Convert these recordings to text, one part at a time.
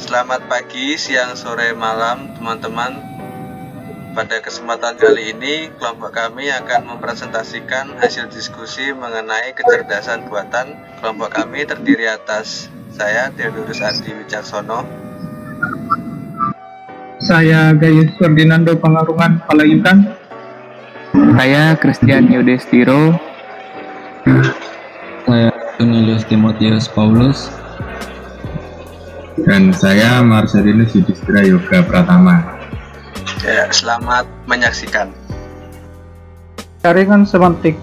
Selamat pagi, siang, sore, malam teman-teman. Pada kesempatan kali ini, kelompok kami akan mempresentasikan hasil diskusi mengenai kecerdasan buatan. Kelompok kami terdiri atas saya, Theodorus Ardi Wicaksono. Saya Gayus Ferdinando Pangarungan Palaintan. Saya Christian Yudhistiro. Saya Cornelius Timotius Paulus. Dan saya Marcelinus Yudhistira Yoga Pratama. Ya, selamat menyaksikan. Jaringan semantik.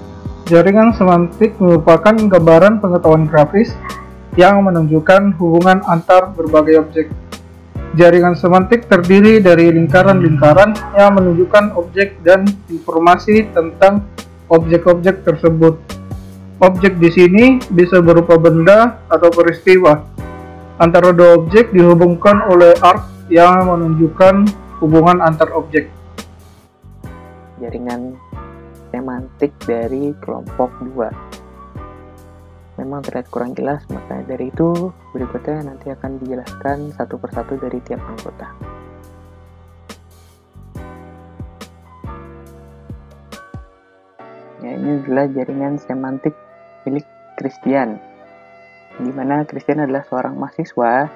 Jaringan semantik merupakan gambaran pengetahuan grafis yang menunjukkan hubungan antar berbagai objek. Jaringan semantik terdiri dari lingkaran-lingkaran yang menunjukkan objek dan informasi tentang objek-objek tersebut. Objek di sini bisa berupa benda atau peristiwa. Antara dua objek dihubungkan oleh arc yang menunjukkan hubungan antar objek. Jaringan semantik dari kelompok 2 memang terlihat kurang jelas, maka dari itu berikutnya nanti akan dijelaskan satu persatu dari tiap anggota. Ya, ini adalah jaringan semantik milik Christian, di mana Christian adalah seorang mahasiswa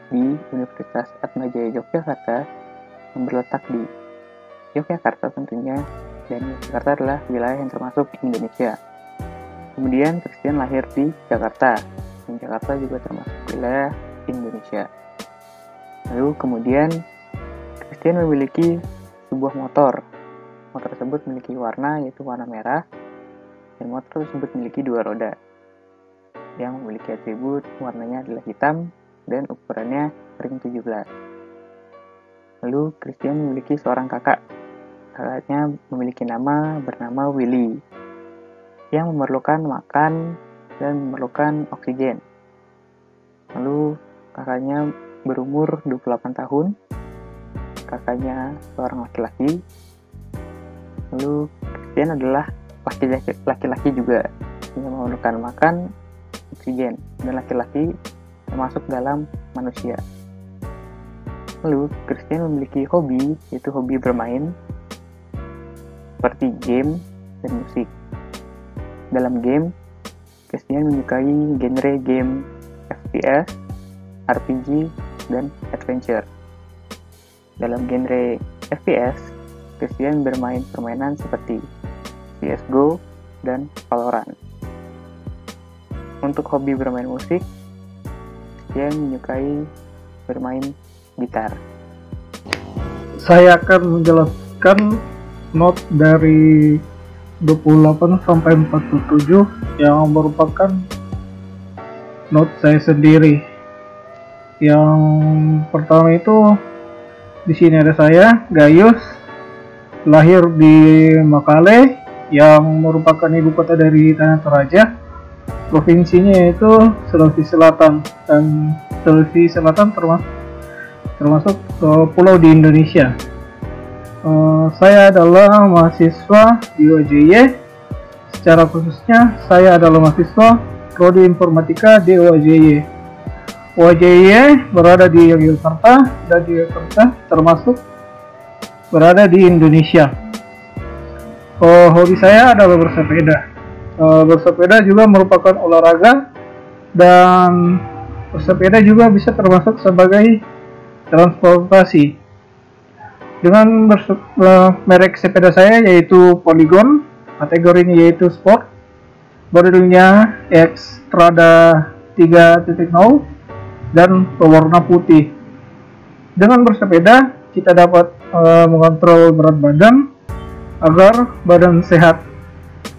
di Universitas Atmajaya Yogyakarta yang berletak di Yogyakarta tentunya, dan Yogyakarta adalah wilayah yang termasuk Indonesia. Kemudian Christian lahir di Jakarta, dan Jakarta juga termasuk wilayah Indonesia. Lalu kemudian Christian memiliki sebuah motor. Motor tersebut memiliki warna, yaitu warna merah, dan motor tersebut memiliki 2 roda yang memiliki atribut warnanya adalah hitam dan ukurannya ring 17. Lalu Christian memiliki seorang kakak. Kakaknya memiliki nama bernama Willy yang memerlukan makan dan memerlukan oksigen. Lalu kakaknya berumur 28 tahun. Kakaknya seorang laki-laki. Lalu Christian adalah laki-laki juga yang memerlukan makan, oksigen, dan laki-laki termasuk dalam manusia. Lalu Christian memiliki hobi, yaitu hobi bermain seperti game dan musik. Dalam game, Christian menyukai genre game FPS, RPG, dan adventure. Dalam genre FPS, Christian bermain permainan seperti CSGO dan Valorant. Untuk hobi bermain musik, Christian menyukai bermain gitar. Saya akan menjelaskan not dari 28 sampai 47 yang merupakan not saya sendiri. Yang pertama itu di sini ada saya, Gayus, lahir di Makale yang merupakan ibu kota dari Tanah Toraja. Provinsinya yaitu Sulawesi Selatan, dan Sulawesi Selatan termasuk pulau di Indonesia. Saya adalah mahasiswa di UAJY. Secara khususnya saya adalah mahasiswa Prodi Informatika di UAJY. UAJY berada di Yogyakarta, dan di Yogyakarta termasuk berada di Indonesia. Hobi saya adalah bersepeda. Bersepeda juga merupakan olahraga, dan bersepeda juga bisa termasuk sebagai transportasi. Dengan merek sepeda saya yaitu Polygon, kategorinya yaitu sport, modelnya Xtrada 3.0 dan berwarna putih. Dengan bersepeda kita dapat mengontrol berat badan agar badan sehat.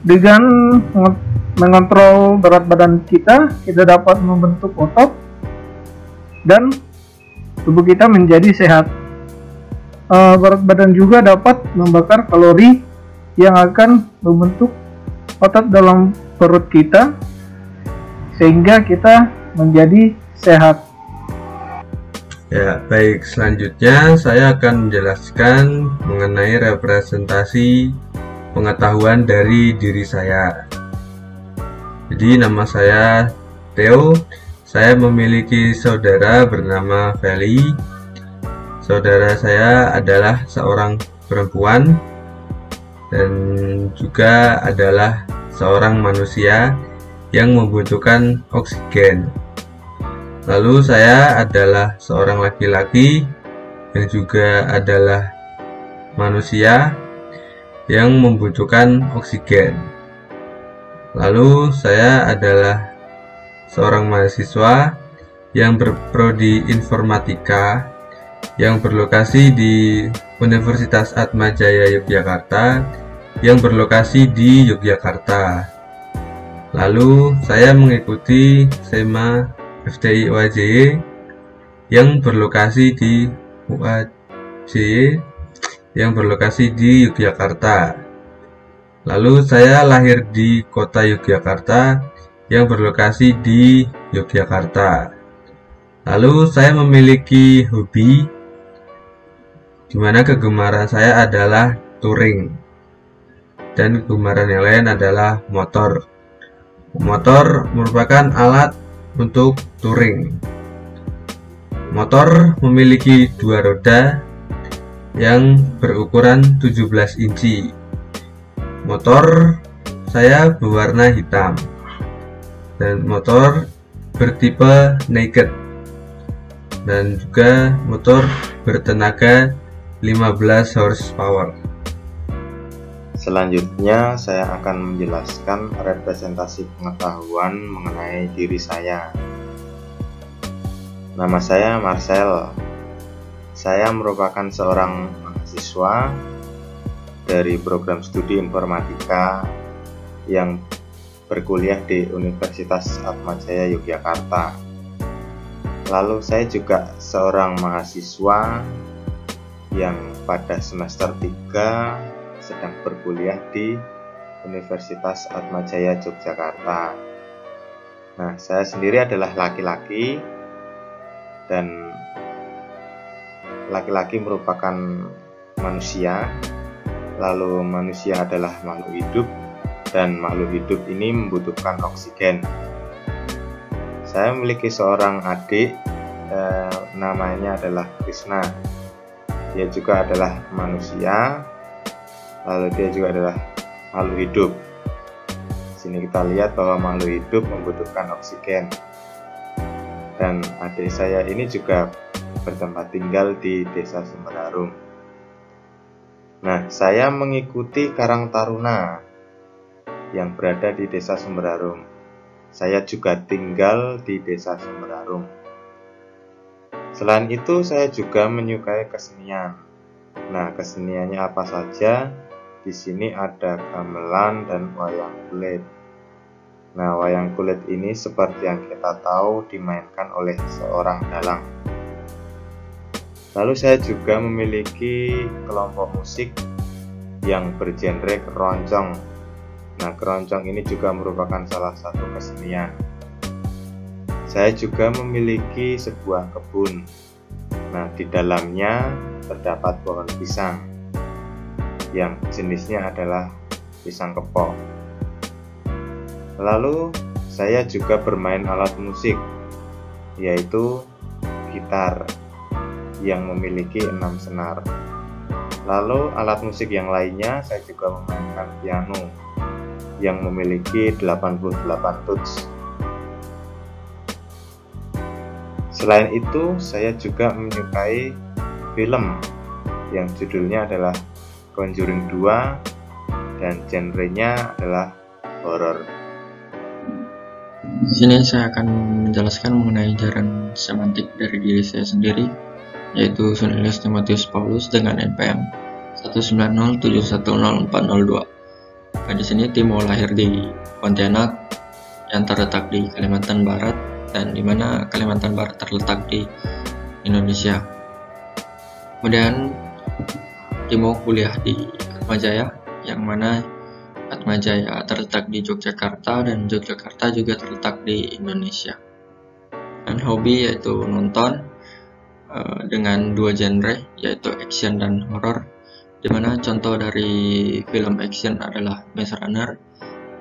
Dengan mengontrol berat badan kita dapat membentuk otot dan tubuh kita menjadi sehat. Berat badan juga dapat membakar kalori yang akan membentuk otot dalam perut kita sehingga kita menjadi sehat. Ya, baik, selanjutnya saya akan menjelaskan mengenai representasi pengetahuan dari diri saya. Jadi nama saya Theo, saya memiliki saudara bernama Feli. Saudara saya adalah seorang perempuan dan juga adalah seorang manusia yang membutuhkan oksigen. Lalu saya adalah seorang laki-laki yang juga adalah manusia yang membutuhkan oksigen. Lalu saya adalah seorang mahasiswa yang berprodi informatika yang berlokasi di Universitas Atmajaya Yogyakarta yang berlokasi di Yogyakarta. Lalu saya mengikuti SEMA FTI UAJY yang berlokasi di UAJY yang berlokasi di Yogyakarta. Lalu saya lahir di kota Yogyakarta yang berlokasi di Yogyakarta. Lalu saya memiliki hobi di mana kegemaran saya adalah touring dan kegemaran yang lain adalah motor. Motor merupakan alat untuk touring. Motor memiliki dua roda yang berukuran 17 inci. Motor saya berwarna hitam dan motor bertipe naked dan juga motor bertenaga 15 horsepower. Selanjutnya saya akan menjelaskan representasi pengetahuan mengenai diri saya. Nama saya Marcel. Saya merupakan seorang mahasiswa dari program studi informatika yang berkuliah di Universitas Atmajaya Yogyakarta. Lalu saya juga seorang mahasiswa yang pada semester 3 sedang berkuliah di Universitas Atmajaya Yogyakarta. Nah, saya sendiri adalah laki-laki dan laki-laki merupakan manusia, lalu manusia adalah makhluk hidup dan makhluk hidup ini membutuhkan oksigen. Saya memiliki seorang adik, namanya adalah Krishna. Dia juga adalah manusia, lalu dia juga adalah makhluk hidup. Sini kita lihat bahwa makhluk hidup membutuhkan oksigen. Dan adik saya ini juga bertempat tinggal di Desa Sumberharum. Nah, saya mengikuti Karang Taruna yang berada di Desa Sumberharum. Saya juga tinggal di Desa Sumberharum. Selain itu, saya juga menyukai kesenian. Nah, keseniannya apa saja? Di sini ada gamelan dan wayang kulit. Nah, wayang kulit ini seperti yang kita tahu dimainkan oleh seorang dalang. Lalu saya juga memiliki kelompok musik yang bergenre keroncong. Nah, keroncong ini juga merupakan salah satu kesenian. Saya juga memiliki sebuah kebun. Nah, di dalamnya terdapat pohon pisang yang jenisnya adalah pisang kepok. Lalu saya juga bermain alat musik, yaitu gitar yang memiliki 6 senar. Lalu alat musik yang lainnya saya juga memainkan piano yang memiliki 88 tuts. Selain itu, saya juga menyukai film yang judulnya adalah Conjuring 2 dan genrenya adalah horor. Di sini saya akan menjelaskan mengenai jaran semantik dari diri saya sendiri, yaitu Cornelius Timotius Paulus dengan NPM 190710402. Nah, di sini Timo lahir di Pontianak yang terletak di Kalimantan Barat, dan di mana Kalimantan Barat terletak di Indonesia. Kemudian Timo kuliah di Atmajaya, yang mana Atmajaya terletak di Yogyakarta dan Yogyakarta juga terletak di Indonesia. Dan hobi yaitu nonton dengan dua genre, yaitu action dan horror, dimana contoh dari film action adalah Maze Runner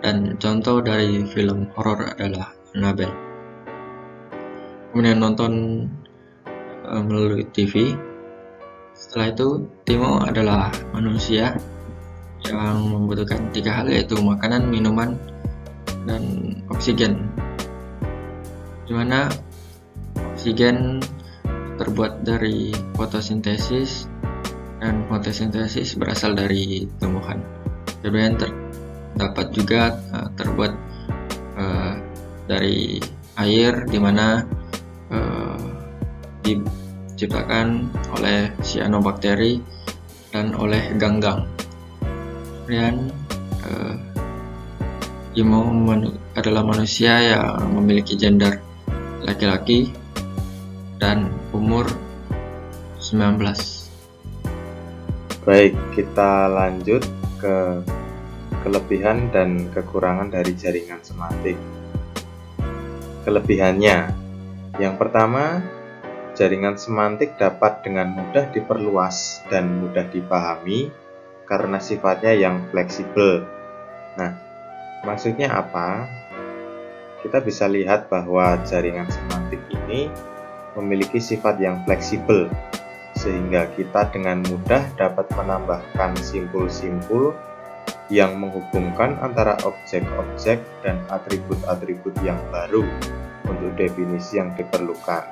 dan contoh dari film horror adalah Annabelle. kemudian nonton melalui TV. Setelah itu Timo adalah manusia yang membutuhkan 3 hal, yaitu makanan, minuman, dan oksigen, dimana oksigen terbuat dari fotosintesis dan fotosintesis berasal dari tumbuhan. Kemudian terdapat juga terbuat dari air, dimana diciptakan oleh cyanobacteria dan oleh ganggang. Kemudian Timo adalah manusia yang memiliki gender laki-laki dan umur 19. Baik, kita lanjut ke kelebihan dan kekurangan dari jaringan semantik. Kelebihannya, yang pertama, jaringan semantik dapat dengan mudah diperluas dan mudah dipahami karena sifatnya yang fleksibel. Nah, maksudnya apa? Kita bisa lihat bahwa jaringan semantik ini memiliki sifat yang fleksibel, sehingga kita dengan mudah dapat menambahkan simpul-simpul yang menghubungkan antara objek-objek dan atribut-atribut yang baru untuk definisi yang diperlukan.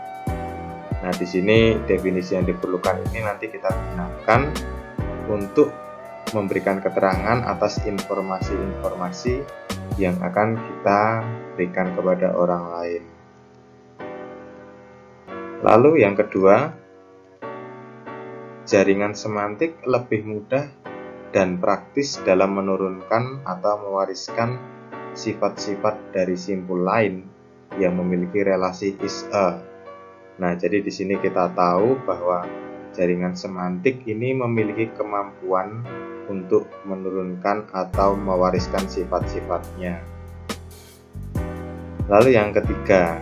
Nah, di sini definisi yang diperlukan ini nanti kita gunakan untuk memberikan keterangan atas informasi-informasi yang akan kita berikan kepada orang lain. Lalu yang kedua, jaringan semantik lebih mudah dan praktis dalam menurunkan atau mewariskan sifat-sifat dari simpul lain yang memiliki relasi is-a. Nah, jadi di sini kita tahu bahwa jaringan semantik ini memiliki kemampuan untuk menurunkan atau mewariskan sifat-sifatnya. Lalu yang ketiga,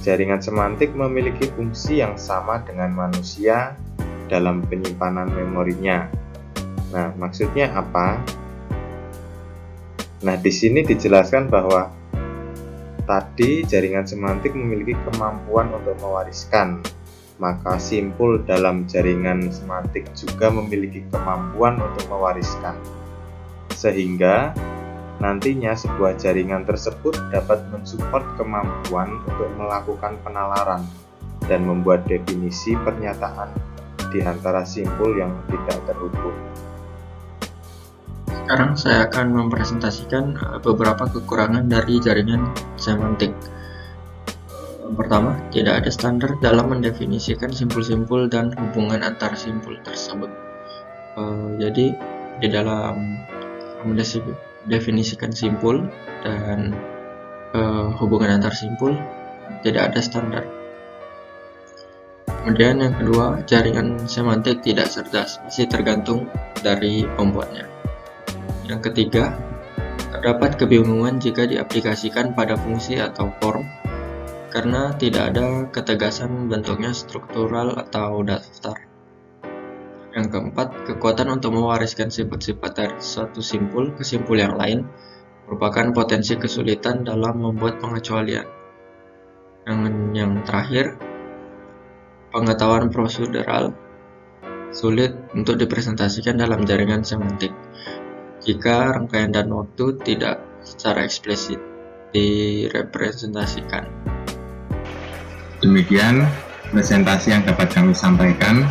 jaringan semantik memiliki fungsi yang sama dengan manusia dalam penyimpanan memorinya. Nah, maksudnya apa? Nah, di sini dijelaskan bahwa tadi jaringan semantik memiliki kemampuan untuk mewariskan, maka simpul dalam jaringan semantik juga memiliki kemampuan untuk mewariskan, sehingga nantinya sebuah jaringan tersebut dapat mensupport kemampuan untuk melakukan penalaran dan membuat definisi pernyataan di antara simpul yang tidak terhubung. Sekarang saya akan mempresentasikan beberapa kekurangan dari jaringan semantik. Pertama, tidak ada standar dalam mendefinisikan simpul-simpul dan hubungan antar simpul tersebut. Jadi di dalam mendefinisikan simpul dan hubungan antar simpul tidak ada standar. Kemudian yang kedua, jaringan semantik tidak cerdas, masih tergantung dari pembuatnya. Yang ketiga, terdapat kebingungan jika diaplikasikan pada fungsi atau form karena tidak ada ketegasan bentuknya struktural atau daftar. Yang keempat, kekuatan untuk mewariskan sifat-sifat dari suatu simpul ke simpul yang lain merupakan potensi kesulitan dalam membuat pengecualian. Yang terakhir, pengetahuan prosedural sulit untuk dipresentasikan dalam jaringan semantik jika rangkaian dan waktu tidak secara eksplisit direpresentasikan. Demikian presentasi yang dapat kami sampaikan.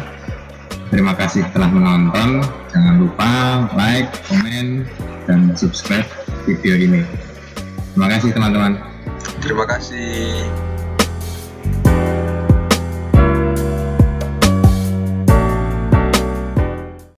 Terima kasih telah menonton. Jangan lupa like, komen, dan subscribe video ini. Terima kasih teman-teman. Terima kasih.